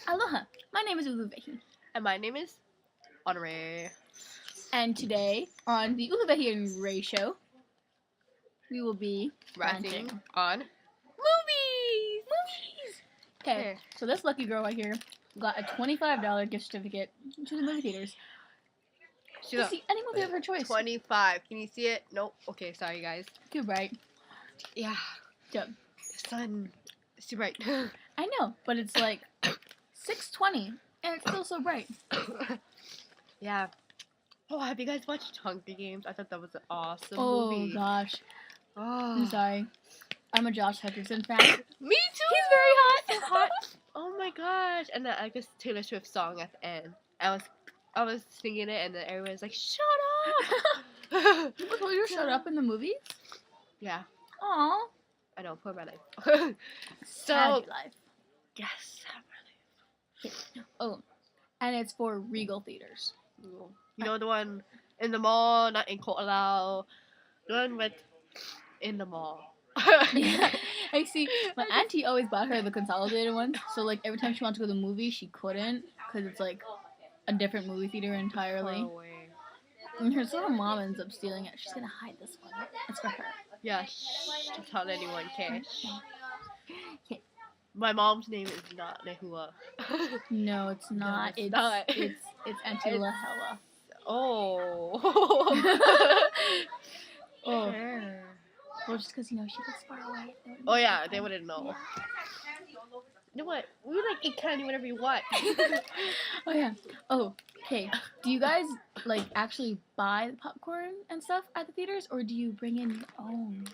Aloha, my name is Uluwehi. And my name is Ray. And today, on the Uluwehi and Ray show, we will be ranting on movies! Okay, so this lucky girl right here got a $25 gift certificate to the movie theaters. To see any movie of her choice. 25. Can you see it? Nope. Okay, sorry guys. Too bright. Yeah. Yep. The sun is too bright. I know, but it's like 6:20 and it's still so bright. Yeah. Oh, have you guys watched Hunger Games? I thought that was an awesome Oh movie. gosh. Oh. I'm sorry. I'm a Josh Hutcherson fan. Me too. He's very hot. So hot. Oh my gosh. And then I guess Taylor Swift song at the end. I was singing it and then everyone's like, shut up. People told you to shut up in the movies? Yeah. Aw. I know, poor my life. Sad life. Yes, sad my life. Oh, and it's for Regal Theaters. You know the one in the mall, not in Ko'olau. The one with in the mall. Yeah, I see. My auntie always bought her the consolidated one, so like every time she wanted to go to the movie, she couldn't because it's like a different movie theater entirely. And her little mom ends up stealing it. She's gonna hide this one. It's for her. Yeah, shh, don't tell anyone, okay? Okay. My mom's name is not Nehua. No, it's not. No, it's not. It's Auntie Lahela. Oh. Oh. Well, just because, she lives far away. Oh, yeah, they wouldn't know. You know what? We like eat candy whenever you want. Oh, yeah. Oh, okay. Do you guys, actually buy the popcorn and stuff at the theaters, or do you bring in your own?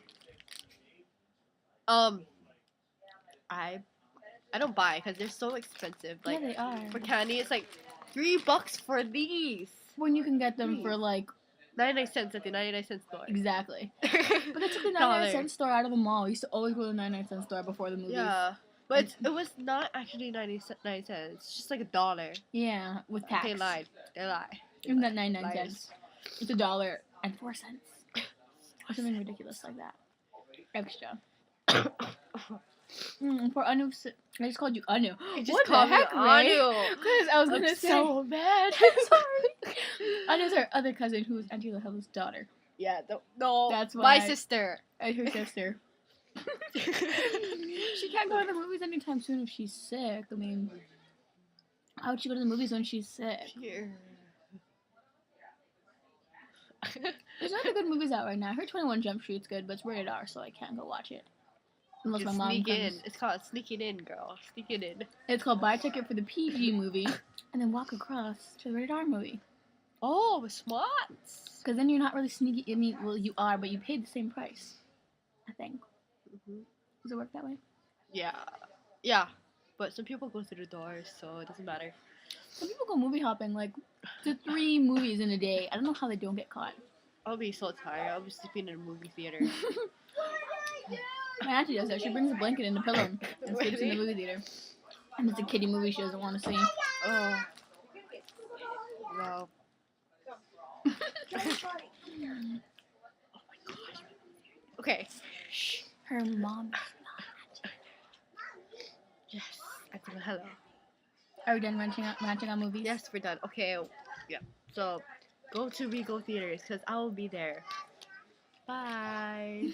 I don't buy because they're so expensive. Yeah, they are. For candy, it's like $3 for these. When you can get them for 99 cents at the 99-cent store. Exactly. But they took the 99-cent store out of the mall. We used to always go to the 99-cent store before the movies. Yeah. But it was not actually 99 cents. It's just like $1. Yeah, with tax. They lied. Isn't that 99 cents? It's $1.04. Or something ridiculous like that. Extra. For Anu, I just called you Anu. You just what called the heck, me Ray? Anu. Because I was going to say. So bad. Sorry. Anu's our other cousin who's Auntie Lahela's daughter. Yeah, no. That's why. My sister. And her sister. She can't go to the movies anytime soon if she's sick. I mean, how would she go to the movies when she's sick? Here. There's other good movies out right now. I heard 21 Jump Street's good, but it's rated R, so I can't go watch it. Unless my mom sneak comes. in. It's called sneaking in, girl. Sneaking in. It's called buy a ticket for the PG movie and then walk across to the rated R movie. Oh, smart. Because then you're not really sneaky. I mean, well, you are, but you paid the same price. I think. Does it work that way? Yeah. Yeah. But some people go through the doors, so it doesn't matter. Some people go movie hopping to 3 movies in a day. I don't know how they don't get caught. I'll be so tired. I'll be sleeping in a movie theater. My auntie does that. She brings a blanket and a pillow and sleeps in the movie theater. And it's a kiddie movie she doesn't want to see. Oh. Wow. Oh my gosh. Okay. Shh. Her mom is not. Yes. I think hello. Are we done ranting on movies? Yes, we're done. Okay. Yeah. So, go to Regal Theaters because I will be there. Bye.